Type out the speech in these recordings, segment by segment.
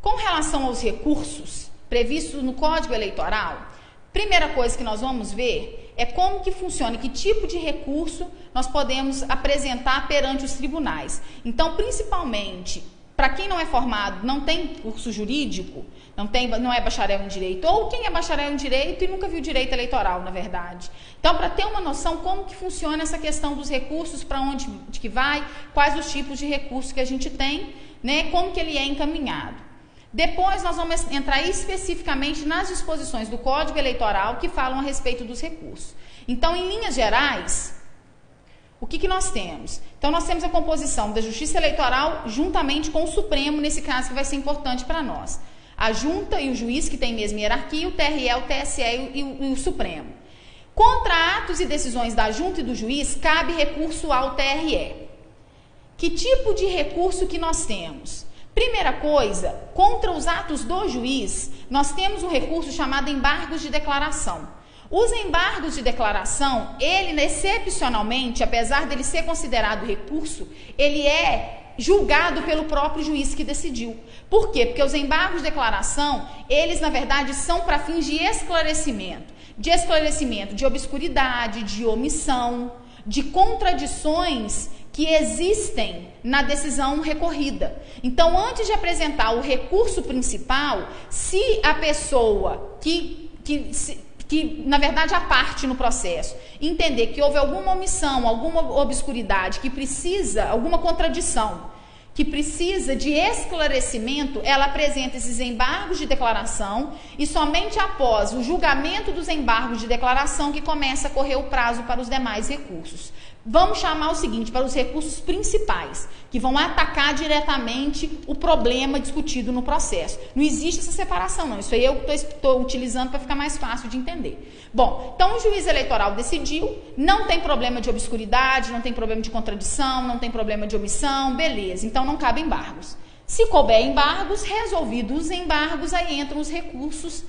Com relação aos recursos previstos no Código Eleitoral, primeira coisa que nós vamos ver é como que funciona, que tipo de recurso nós podemos apresentar perante os tribunais. Então, principalmente, para quem não é formado, não tem curso jurídico, não é bacharel em direito, ou quem é bacharel em direito e nunca viu direito eleitoral, na verdade. Então, para ter uma noção como que funciona essa questão dos recursos, para onde que vai, quais os tipos de recursos que a gente tem, né, como que ele é encaminhado. Depois nós vamos entrar especificamente nas disposições do Código Eleitoral que falam a respeito dos recursos. Então, em linhas gerais, o que nós temos? Então, nós temos a composição da Justiça Eleitoral juntamente com o Supremo, nesse caso que vai ser importante para nós. A Junta e o Juiz, que tem mesma hierarquia, o TRE, o TSE e o Supremo. Contra atos e decisões da Junta e do Juiz, cabe recurso ao TRE. Que tipo de recurso que nós temos? Primeira coisa, contra os atos do juiz, nós temos um recurso chamado embargos de declaração. Os embargos de declaração, ele excepcionalmente, apesar dele ser considerado recurso, ele é julgado pelo próprio juiz que decidiu. Por quê? Porque os embargos de declaração, eles na verdade são para fins de esclarecimento de obscuridade, de omissão, de contradições que existem na decisão recorrida. Então, antes de apresentar o recurso principal, se a pessoa que na verdade a parte no processo, entender que houve alguma omissão, alguma obscuridade, que precisa, alguma contradição, que precisa de esclarecimento, ela apresenta esses embargos de declaração e somente após o julgamento dos embargos de declaração que começa a correr o prazo para os demais recursos. Vamos chamar o seguinte, para os recursos principais, que vão atacar diretamente o problema discutido no processo. Não existe essa separação, não. Isso aí eu estou utilizando para ficar mais fácil de entender. Bom, então o juiz eleitoral decidiu, não tem problema de obscuridade, não tem problema de contradição, não tem problema de omissão, beleza. Então não cabe embargos. Se couber embargos, resolvidos os embargos, aí entram os recursos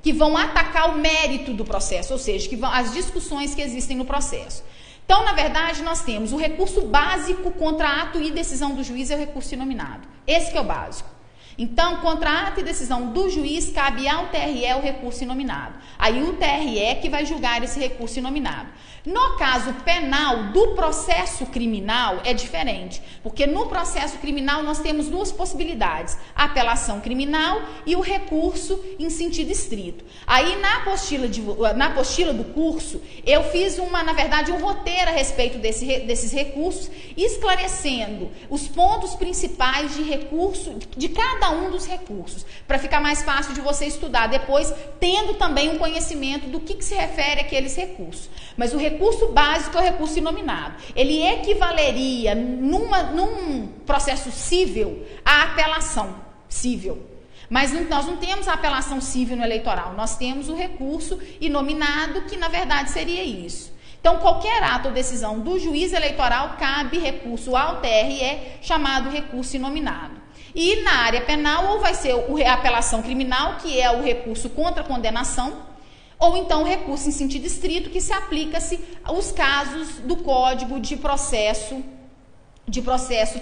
que vão atacar o mérito do processo, ou seja, as discussões que existem no processo. Então, na verdade, nós temos o recurso básico contra ato e decisão do juiz é o recurso inominado. Esse que é o básico. Então, contra ato e decisão do juiz, cabe ao TRE o recurso inominado. Aí o TRE que vai julgar esse recurso inominado. No caso penal, do processo criminal, é diferente. Porque no processo criminal nós temos duas possibilidades. A apelação criminal e o recurso em sentido estrito. Aí na apostila do curso, eu fiz na verdade, um roteiro a respeito desses recursos, esclarecendo os pontos principais de recurso, de cada um dos recursos, para ficar mais fácil de você estudar depois, tendo também um conhecimento do que se refere àqueles recursos. Mas o recurso básico é o recurso inominado. Ele equivaleria, num processo cível, à apelação cível. Mas nós não temos a apelação cível no eleitoral, nós temos o recurso inominado, que na verdade seria isso. Então, qualquer ato ou decisão do juiz eleitoral cabe recurso ao TRE, chamado recurso inominado. E na área penal, ou vai ser a apelação criminal, que é o recurso contra a condenação, ou então o recurso em sentido estrito, que se aplica-se aos casos do Código de processo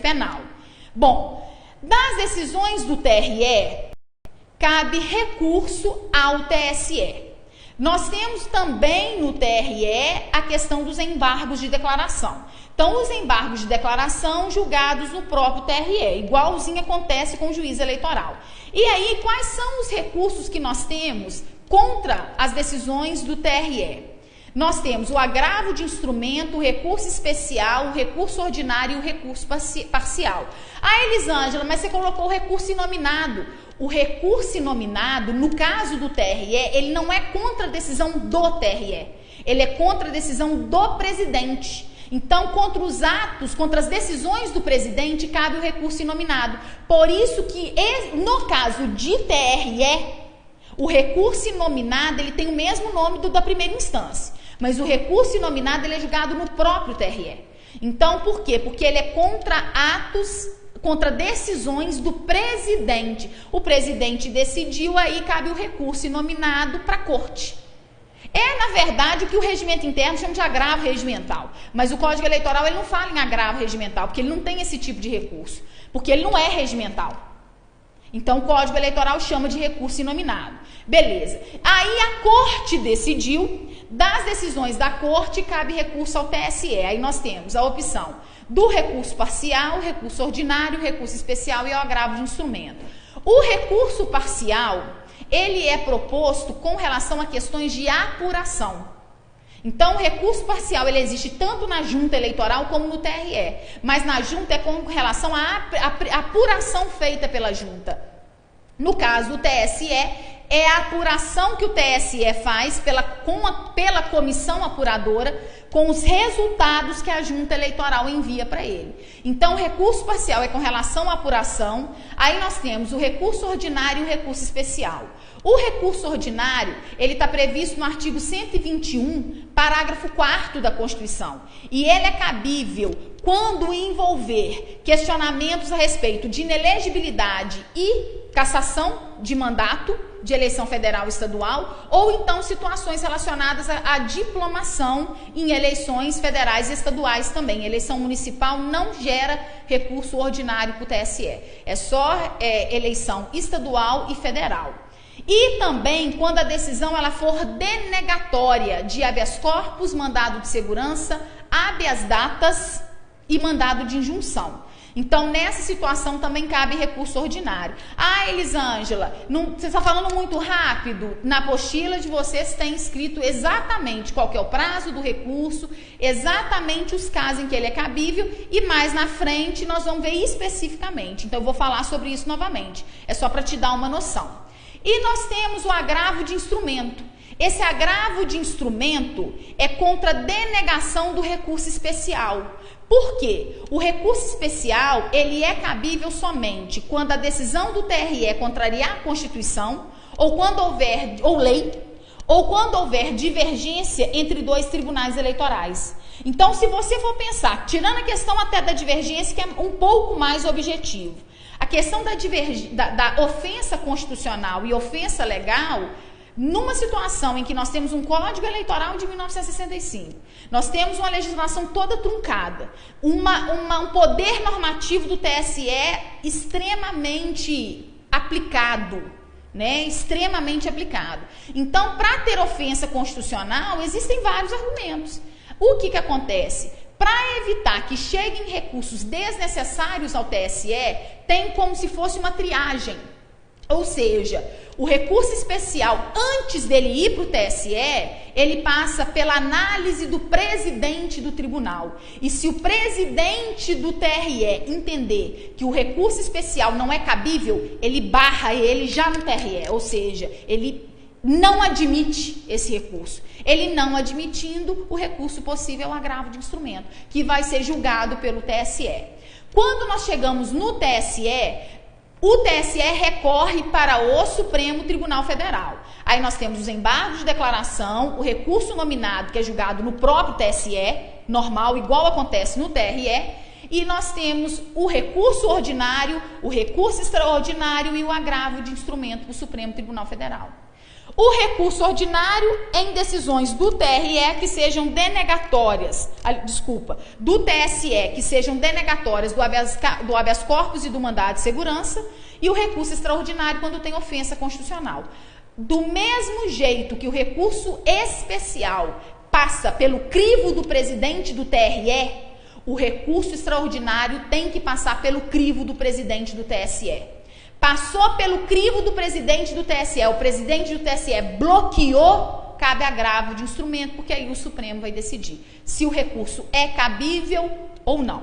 penal. Bom, das decisões do TRE, cabe recurso ao TSE. Nós temos também no TRE a questão dos embargos de declaração. Então, os embargos de declaração julgados no próprio TRE, igualzinho acontece com o juiz eleitoral. E aí, quais são os recursos que nós temos contra as decisões do TRE? Nós temos o agravo de instrumento, o recurso especial, o recurso ordinário e o recurso parcial. Ah, Elisângela, mas você colocou o recurso inominado. O recurso inominado, no caso do TRE, ele não é contra a decisão do TRE. Ele é contra a decisão do presidente. Então, contra os atos, contra as decisões do presidente, cabe o recurso inominado. Por isso que, no caso de TRE, o recurso inominado, ele tem o mesmo nome da primeira instância. Mas o recurso inominado, ele é julgado no próprio TRE. Então, por quê? Porque ele é contra decisões do presidente. O presidente decidiu, aí cabe o recurso inominado para a corte. É, na verdade, o que o regimento interno chama de agravo regimental. Mas o Código Eleitoral, ele não fala em agravo regimental, porque ele não tem esse tipo de recurso. Porque ele não é regimental. Então, o Código Eleitoral chama de recurso inominado. Beleza. Aí a Corte decidiu, das decisões da Corte, cabe recurso ao TSE. Aí nós temos a opção do recurso parcial, recurso ordinário, recurso especial e o agravo de instrumento. O recurso parcial, ele é proposto com relação a questões de apuração. Então, o recurso parcial, ele existe tanto na junta eleitoral como no TRE, mas na junta é com relação à apuração feita pela junta. No caso do TSE, é a apuração que o TSE faz pela comissão apuradora com os resultados que a junta eleitoral envia para ele. Então, o recurso parcial é com relação à apuração. Aí nós temos o recurso ordinário e o recurso especial. O recurso ordinário, ele está previsto no artigo 121, parágrafo 4º da Constituição. E ele é cabível quando envolver questionamentos a respeito de inelegibilidade e cassação de mandato de eleição federal e estadual, ou então situações relacionadas à diplomação em eleições federais e estaduais também. Eleição municipal não gera recurso ordinário para o TSE. É só eleição estadual e federal. E também quando a decisão ela for denegatória de habeas corpus, mandado de segurança, habeas datas e mandado de injunção. Então, nessa situação também cabe recurso ordinário. Ah, Elisângela, você está falando muito rápido. Na apostila de vocês tem escrito exatamente qual que é o prazo do recurso, exatamente os casos em que ele é cabível e mais na frente nós vamos ver especificamente. Então, eu vou falar sobre isso novamente. É só para te dar uma noção. E nós temos o agravo de instrumento. Esse agravo de instrumento é contra a denegação do recurso especial. Por quê? O recurso especial, ele é cabível somente quando a decisão do TRE contrariar a Constituição, ou quando houver lei, ou quando houver divergência entre dois tribunais eleitorais. Então, se você for pensar, tirando a questão até da divergência, que é um pouco mais objetivo, a questão da ofensa constitucional e ofensa legal, numa situação em que nós temos um Código Eleitoral de 1965, nós temos uma legislação toda truncada, um poder normativo do TSE extremamente aplicado, né? Extremamente aplicado. Então, para ter ofensa constitucional, existem vários argumentos. O que acontece? Para evitar que cheguem recursos desnecessários ao TSE, tem como se fosse uma triagem. Ou seja, o recurso especial, antes dele ir para o TSE, ele passa pela análise do presidente do tribunal. E se o presidente do TRE entender que o recurso especial não é cabível, ele barra ele já no TRE. Ou seja, ele não admite esse recurso. Ele não admitindo, o recurso possível é o agravo de instrumento, que vai ser julgado pelo TSE. Quando nós chegamos no TSE, o TSE recorre para o Supremo Tribunal Federal. Aí nós temos os embargos de declaração, o recurso nominado, que é julgado no próprio TSE, normal, igual acontece no TRE, e nós temos o recurso ordinário, o recurso extraordinário e o agravo de instrumento para o Supremo Tribunal Federal. O recurso ordinário em decisões do TRE que sejam denegatórias, do TSE que sejam denegatórias do habeas corpus e do mandado de segurança, e o recurso extraordinário quando tem ofensa constitucional. Do mesmo jeito que o recurso especial passa pelo crivo do presidente do TRE, o recurso extraordinário tem que passar pelo crivo do presidente do TSE. Passou pelo crivo do presidente do TSE, o presidente do TSE bloqueou, cabe agravo de instrumento, porque aí o Supremo vai decidir se o recurso é cabível ou não.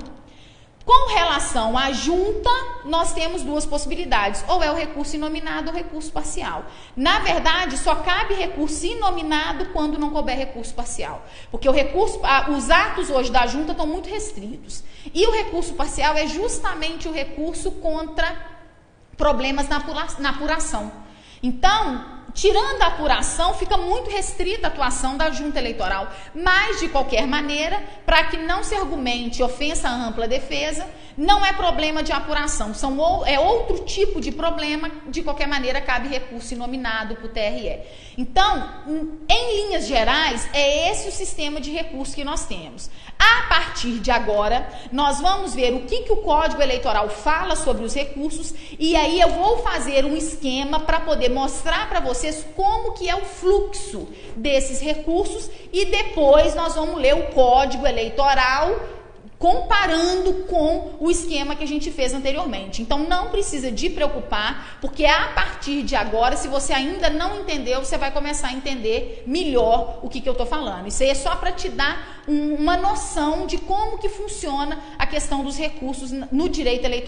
Com relação à junta, nós temos duas possibilidades, ou é o recurso inominado ou recurso parcial. Na verdade, só cabe recurso inominado quando não couber recurso parcial, porque os atos hoje da junta estão muito restritos. E o recurso parcial é justamente o recurso contra problemas na apuração. Então, tirando a apuração, fica muito restrita a atuação da junta eleitoral. Mas, de qualquer maneira, para que não se argumente ofensa à ampla defesa, não é problema de apuração. É outro tipo de problema, de qualquer maneira, cabe recurso inominado para o TRE. Então, em linhas gerais, é esse o sistema de recurso que nós temos. A partir de agora, nós vamos ver o que o Código Eleitoral fala sobre os recursos e aí eu vou fazer um esquema para poder mostrar para vocês como que é o fluxo desses recursos e depois nós vamos ler o Código Eleitoral comparando com o esquema que a gente fez anteriormente. Então, não precisa de preocupar, porque a partir de agora, se você ainda não entendeu, você vai começar a entender melhor o que eu estou falando. Isso aí é só para te dar uma noção de como que funciona a questão dos recursos no direito eleitoral.